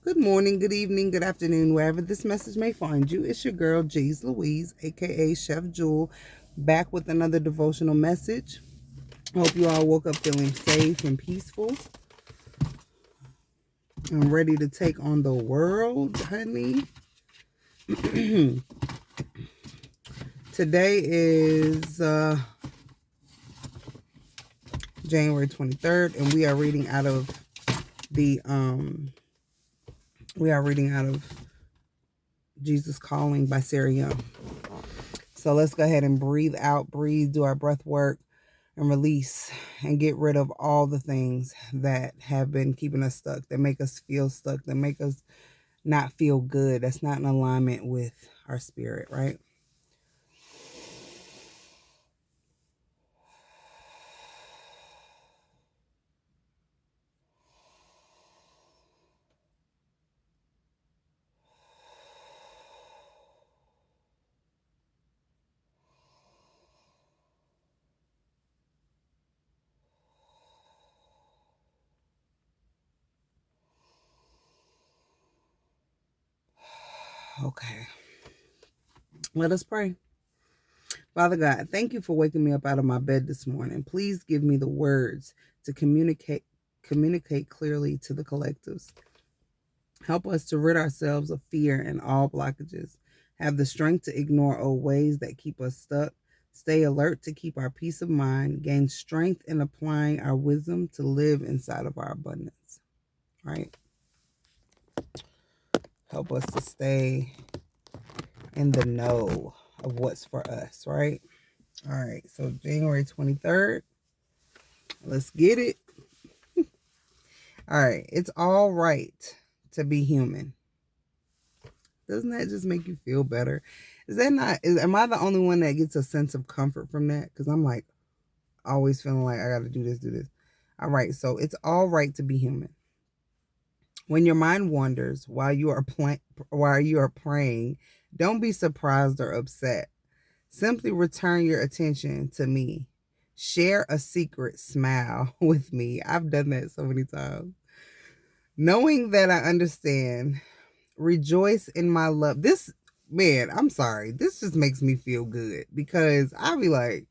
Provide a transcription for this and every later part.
Good morning, good evening, good afternoon, wherever this message may find you. It's your girl, Jay's Louise, aka Chef Jewel, back with another devotional message. Hope you all woke up feeling safe and peaceful. I'm ready to take on the world, honey. Today is January 23rd, and we are reading out of Jesus Calling by Sarah Young. So let's go ahead and breathe out, breathe, do our breath work, and release and get rid of all the things that have been keeping us stuck, that make us feel stuck, that make us not feel good. That's not in alignment with our spirit, right? Okay. Let us pray. Father God, thank you for waking me up out of my bed this morning. Please give me the words to communicate clearly to the collectives. Help us to rid ourselves of fear and all blockages. Have the strength to ignore old ways that keep us stuck. Stay alert to keep our peace of mind. Gain strength in applying our wisdom to live inside of our abundance. Right? Help us to stay in the know of what's for us. Right? All right. So January 23rd. Let's get it. All right. It's all right to be human. Doesn't that just make you feel better? Is that not, am I the only one that gets a sense of comfort from that? Because I'm like always feeling like I got to do this. All right. So it's all right to be human. When your mind wanders while you are praying, don't be surprised or upset. Simply return your attention to me. Share a secret smile with me. I've done that so many times. Knowing that I understand, rejoice in my love. This, man, I'm sorry. This just makes me feel good because I be like,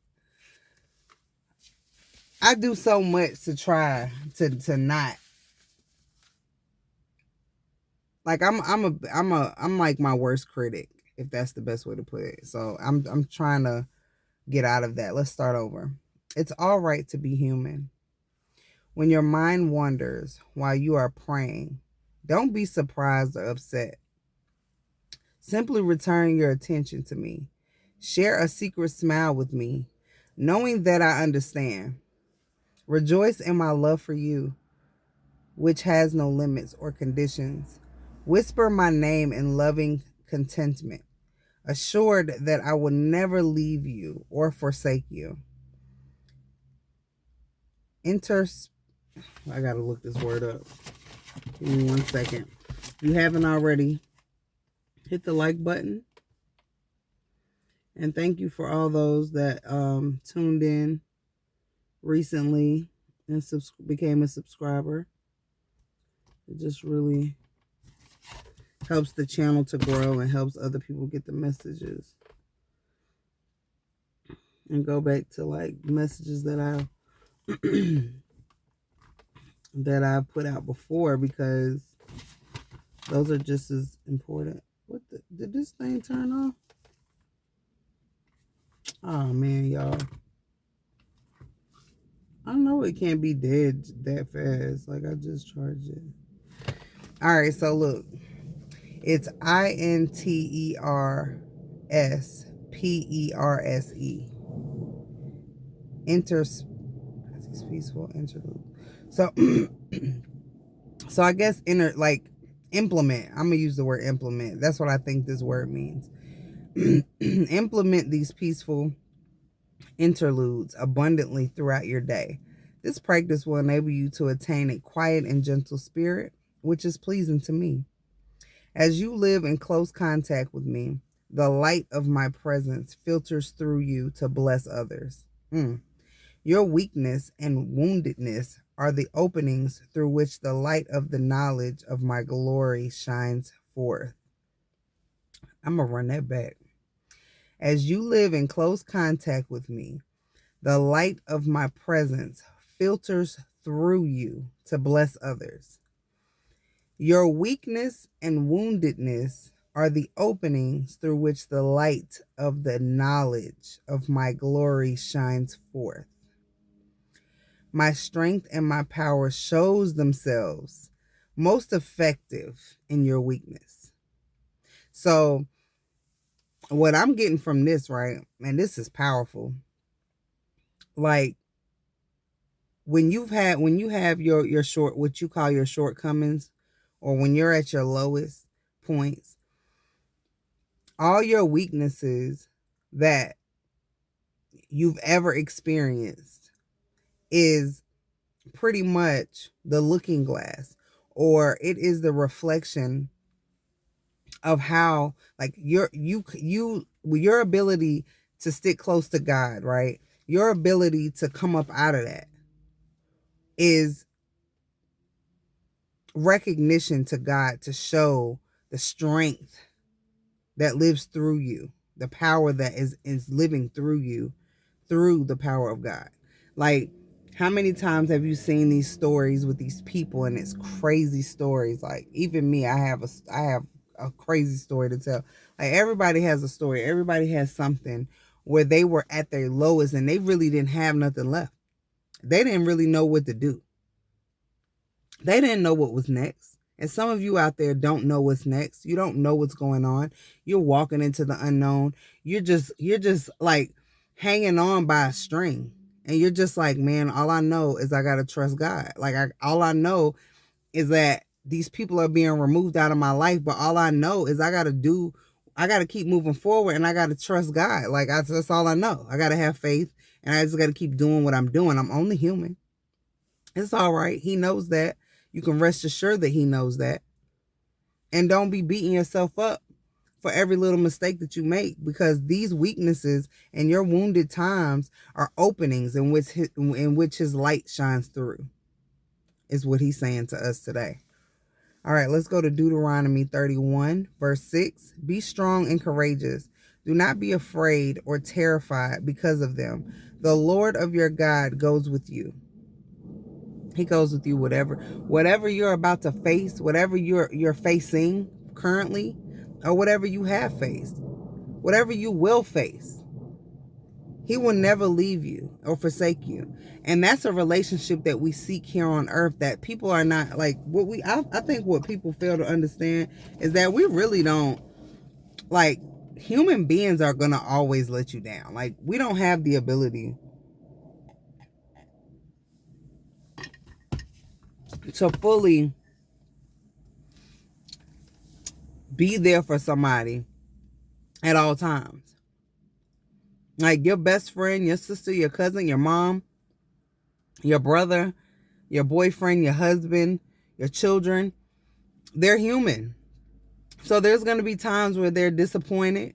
I do so much to try to not, like, I'm like my worst critic, if that's the best way to put it. So I'm trying to get out of that. Let's start over. It's all right to be human. When your mind wanders while you are praying, don't be surprised or upset. Simply return your attention to me. Share a secret smile with me, knowing that I understand. Rejoice in my love for you, which has no limits or conditions. Whisper my name in loving contentment, assured that I will never leave you or forsake you. I gotta look this word up. Give me 1 second. If you haven't already, hit the like button. And thank you for all those that tuned in recently and became a subscriber. It just really helps the channel to grow and helps other people get the messages. And go back to like messages that I put out before, because those are just as important. Did this thing turn off? Oh man, y'all. I know it can't be dead that fast. Like, I just charged it. All right, so look. It's INTERSPERSE. Peaceful interlude. So so I guess implement. I'm gonna use the word implement. That's what I think this word means. Implement these peaceful interludes abundantly throughout your day. This practice will enable you to attain a quiet and gentle spirit, which is pleasing to me. As you live in close contact with me, the light of my presence filters through you to bless others. Your weakness and woundedness are the openings through which the light of the knowledge of my glory shines forth. I'm going to run that back. As you live in close contact with me, the light of my presence filters through you to bless others. Your weakness and woundedness are the openings through which the light of the knowledge of my glory shines forth. My strength and my power shows themselves most effective in your weakness. So what I'm getting from this, right, and this is powerful, like when you have your short, what you call your shortcomings, or when you're at your lowest points, all your weaknesses that you've ever experienced is pretty much the looking glass, or it is the reflection of how, like, your ability to stick close to God, right? Your ability to come up out of that is recognition to God, to show the strength that lives through you, the power that is living through you, through the power of God. Like, how many times have you seen these stories with these people, and it's crazy stories? Like, even me, I have a crazy story to tell. Like, everybody has a story. Everybody has something where they were at their lowest and they really didn't have nothing left. They didn't really know what to do. They didn't know what was next. And some of you out there don't know what's next. You don't know what's going on. You're walking into the unknown. You're just like hanging on by a string. And you're just like, man, all I know is I got to trust God. Like, all I know is that these people are being removed out of my life. But all I know is I got to keep moving forward, and I got to trust God. Like, that's all I know. I got to have faith, and I just got to keep doing what I'm doing. I'm only human. It's all right. He knows that. You can rest assured that he knows that. And don't be beating yourself up for every little mistake that you make, because these weaknesses and your wounded times are openings in which his light shines through, is what he's saying to us today. All right, let's go to Deuteronomy 31, verse 6. Be strong and courageous. Do not be afraid or terrified because of them. The Lord of your God goes with you. He goes with you, whatever you're about to face, whatever you're facing currently, or whatever you have faced, whatever you will face. He will never leave you or forsake you. And that's a relationship that we seek here on earth, that people are not like I think what people fail to understand is that we really don't, like, human beings are going to always let you down. Like, we don't have the ability to fully be there for somebody at all times. Like, your best friend, your sister, your cousin, your mom, your brother, your boyfriend, your husband, your children, they're human. So there's going to be times where they're disappointed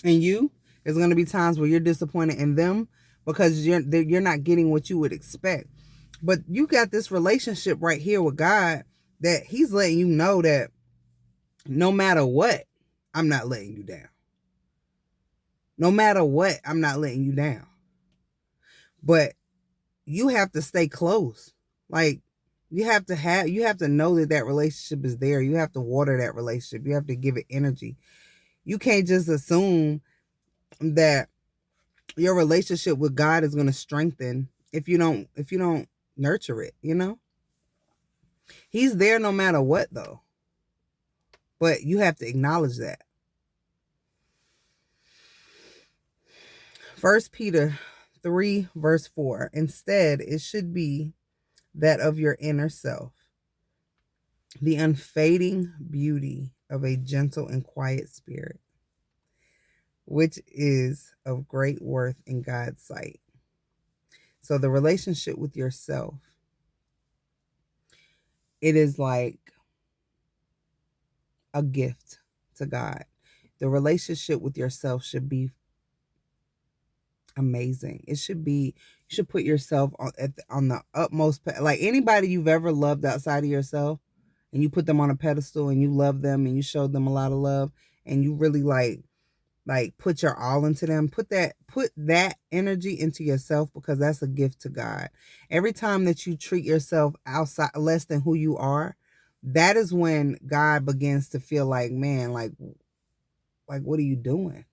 in you. There's going to be times where you're disappointed in them because you're not getting what you would expect. But you got this relationship right here with God that he's letting you know that no matter what, I'm not letting you down. No matter what, I'm not letting you down. But you have to stay close. Like, you have to know that relationship is there. You have to water that relationship. You have to give it energy. You can't just assume that your relationship with God is going to strengthen if you don't nurture it, you know? He's there no matter what, though. But you have to acknowledge that. 1 Peter 3, verse 4. Instead, it should be that of your inner self, the unfading beauty of a gentle and quiet spirit, which is of great worth in God's sight. So the relationship with yourself, it is like a gift to God. The relationship with yourself should be amazing. It should be, you should put yourself on the utmost, like anybody you've ever loved outside of yourself, and you put them on a pedestal and you love them and you showed them a lot of love and you really like put your all into them. Put that energy into yourself, because that's a gift to God. Every time that you treat yourself outside less than who you are, that is when God begins to feel like, man, like what are you doing?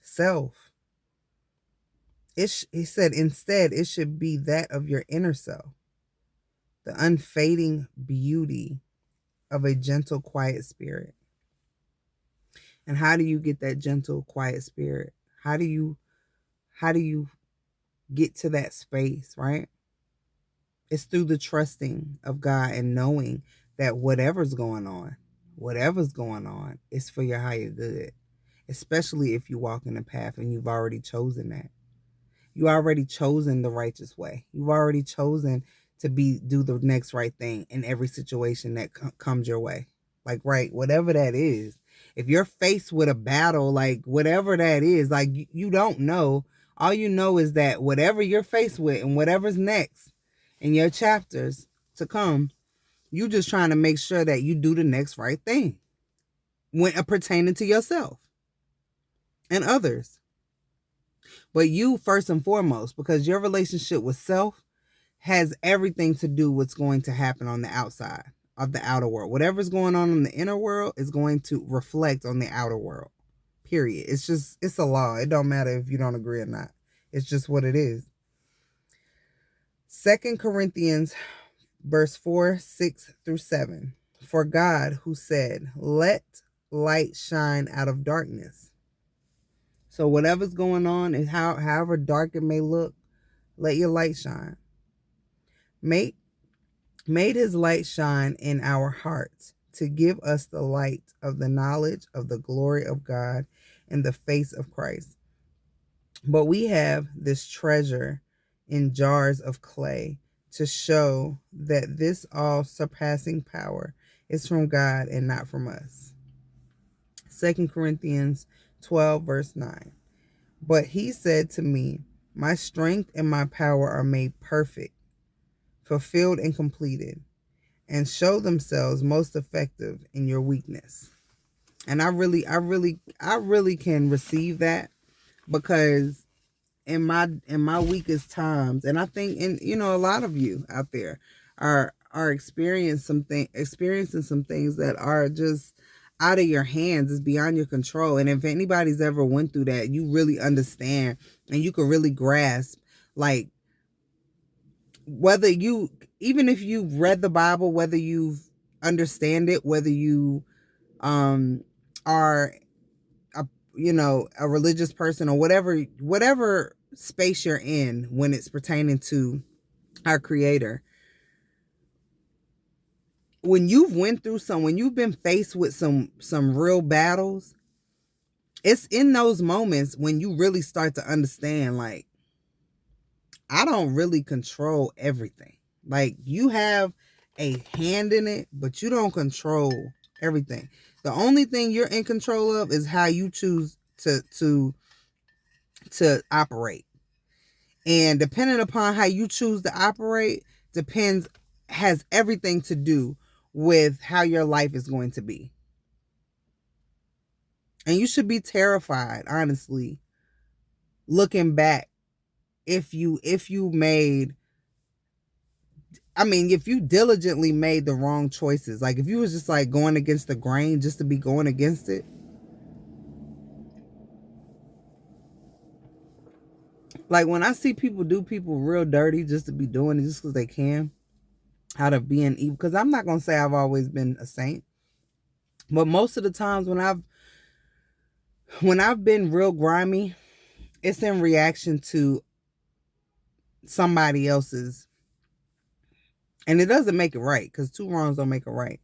Self. He said instead it should be that of your inner self, the unfading beauty of a gentle, quiet spirit. And how do you get that gentle, quiet spirit? How do you get to that space, right? It's through the trusting of God and knowing that whatever's going on is for your higher good, especially if you walk in the path and you've already chosen that. You already chosen the righteous way. You've already chosen to do the next right thing in every situation that comes your way. Like, right, whatever that is. If you're faced with a battle, like whatever that is, like you don't know. All you know is that whatever you're faced with and whatever's next in your chapters to come, you just trying to make sure that you do the next right thing when pertaining to yourself and others. But you first and foremost, because your relationship with self has everything to do with what's going to happen on the outside of the outer world. Whatever's going on in the inner world is going to reflect on the outer world. Period. It's a law. It don't matter if you don't agree or not. It's just what it is. 2 Corinthians verse 4, 6 through 7. For God, who said, let light shine out of darkness. So whatever's going on and however dark it may look, let your light shine. Made his light shine in our hearts to give us the light of the knowledge of the glory of God in the face of Christ. But we have this treasure in jars of clay to show that this all surpassing power is from God and not from us. 2 Corinthians 12 verse 9. But he said to me, my strength and my power are made perfect, fulfilled and completed, and show themselves most effective in your weakness. And I really can receive that, because in my weakest times, and I think a lot of you out there are experiencing some things that are just out of your hands, is beyond your control. And if anybody's ever went through that, you really understand and you can really grasp, like, whether you, even if you read the Bible, whether you understand it, whether you are a religious person, or whatever space you're in when it's pertaining to our Creator, when you've been faced with some real battles, it's in those moments when you really start to understand, like, I don't really control everything. Like, you have a hand in it, but you don't control everything. The only thing you're in control of is how you choose to operate. And depending upon how you choose to operate has everything to do with how your life is going to be. And you should be terrified, honestly, looking back, if you diligently made the wrong choices. Like, if you was just like going against the grain just to be going against it. Like, when I see people do people real dirty just to be doing it just because they can, out of being evil. Because I'm not going to say I've always been a saint, but most of the times when I've been real grimy, it's in reaction to somebody else's. And it doesn't make it right, because two wrongs don't make it right.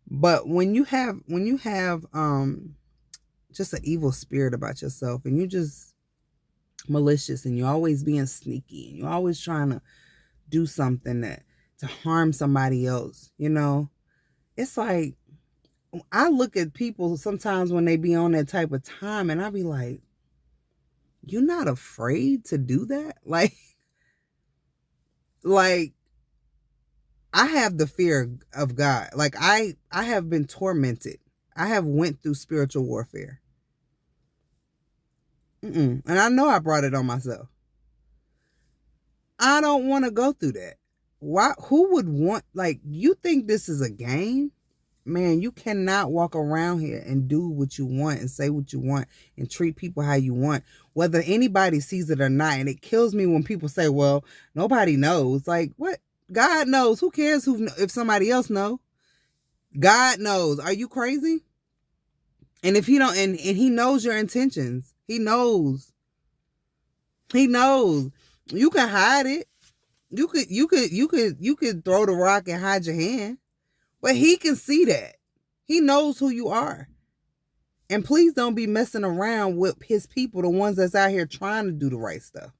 But when you have just an evil spirit about yourself, and you're just malicious, and you're always being sneaky, and you're always trying to do something to harm somebody else, it's like, I look at people sometimes when they be on that type of time, and I be like, you're not afraid to do that? Like I have the fear of God. Like I have been tormented. I have went through spiritual warfare. And I know I brought it on myself. I don't want to go through that. Why? Who would want, like, you think this is a game? Man, you cannot walk around here and do what you want and say what you want and treat people how you want, whether anybody sees it or not. And it kills me when people say, well, nobody knows. Like, what? God knows. Who cares if somebody else knows? God knows. Are you crazy? And if he don't, and he knows your intentions. He knows. He knows. You can hide it. You could throw the rock and hide your hand. But he can see that. He knows who you are. And please don't be messing around with his people, the ones that's out here trying to do the right stuff.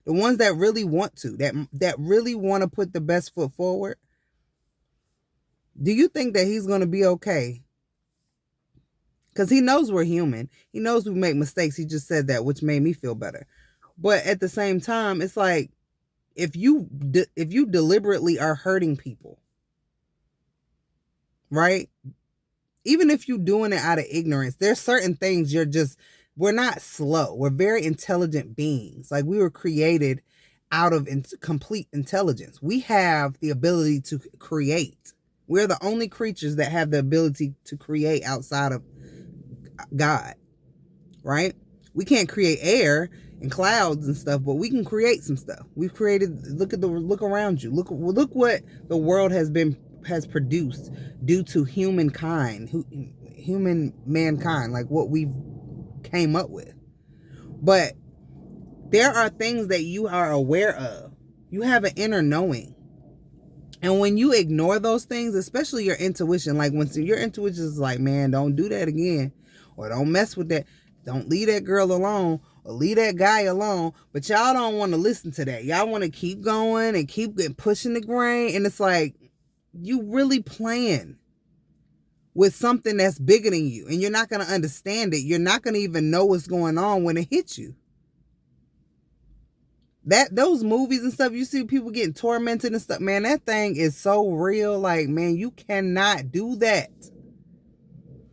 The ones that really want to, that really want to put the best foot forward. Do you think that he's going to be okay? Because he knows we're human. He knows we make mistakes. He just said that, which made me feel better. But at the same time, it's like, if you deliberately are hurting people, right? Even if you're doing it out of ignorance, there's certain things we're not slow. We're very intelligent beings. Like, we were created out of complete intelligence. We have the ability to create. We're the only creatures that have the ability to create outside of God, right? We can't create air and clouds and stuff, but we can create some stuff. We've created, look around you. Look what the world has produced due to human mankind, like what we came up with. But there are things that you are aware of. You have an inner knowing. And when you ignore those things, especially your intuition, like when your intuition is like, man, don't do that again, or don't mess with that, don't leave that girl alone, or leave that guy alone. But y'all don't want to listen to that. Y'all want to keep going and keep pushing the grain. And it's like, you really playing with something that's bigger than you, and you're not going to understand it. You're not going to even know what's going on when it hits you. Those movies and stuff, you see people getting tormented and stuff, man, that thing is so real. Like, man, you cannot do that.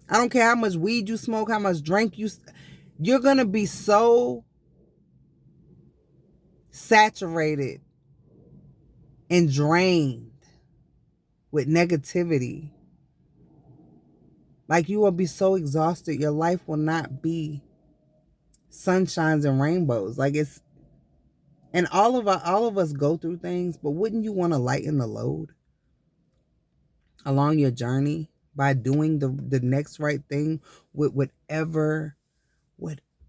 I don't care how much weed you smoke, how much drink you're going to be so saturated and drained with negativity. Like, you will be so exhausted. Your life will not be sunshines and rainbows. Like, and all of us go through things, but wouldn't you want to lighten the load along your journey by doing the next right thing with whatever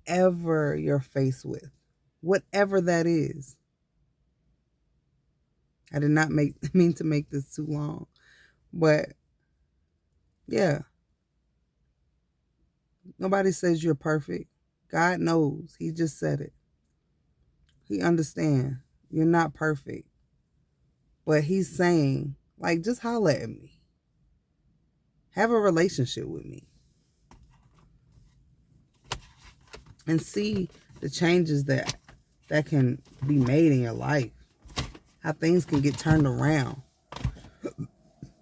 you're faced with, whatever that is? I did not mean to make this too long, but yeah, nobody says you're perfect. God knows. He just said it. He understands you're not perfect, but he's saying, like, just holler at me. Have a relationship with me. And see the changes that can be made in your life. How things can get turned around.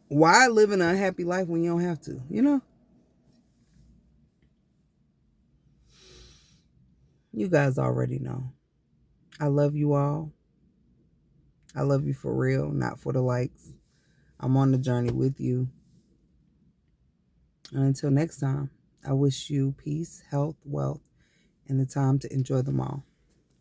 Why live an unhappy life when you don't have to, you know? You guys already know. I love you all. I love you for real, not for the likes. I'm on the journey with you. And until next time, I wish you peace, health, wealth, and the time to enjoy them all.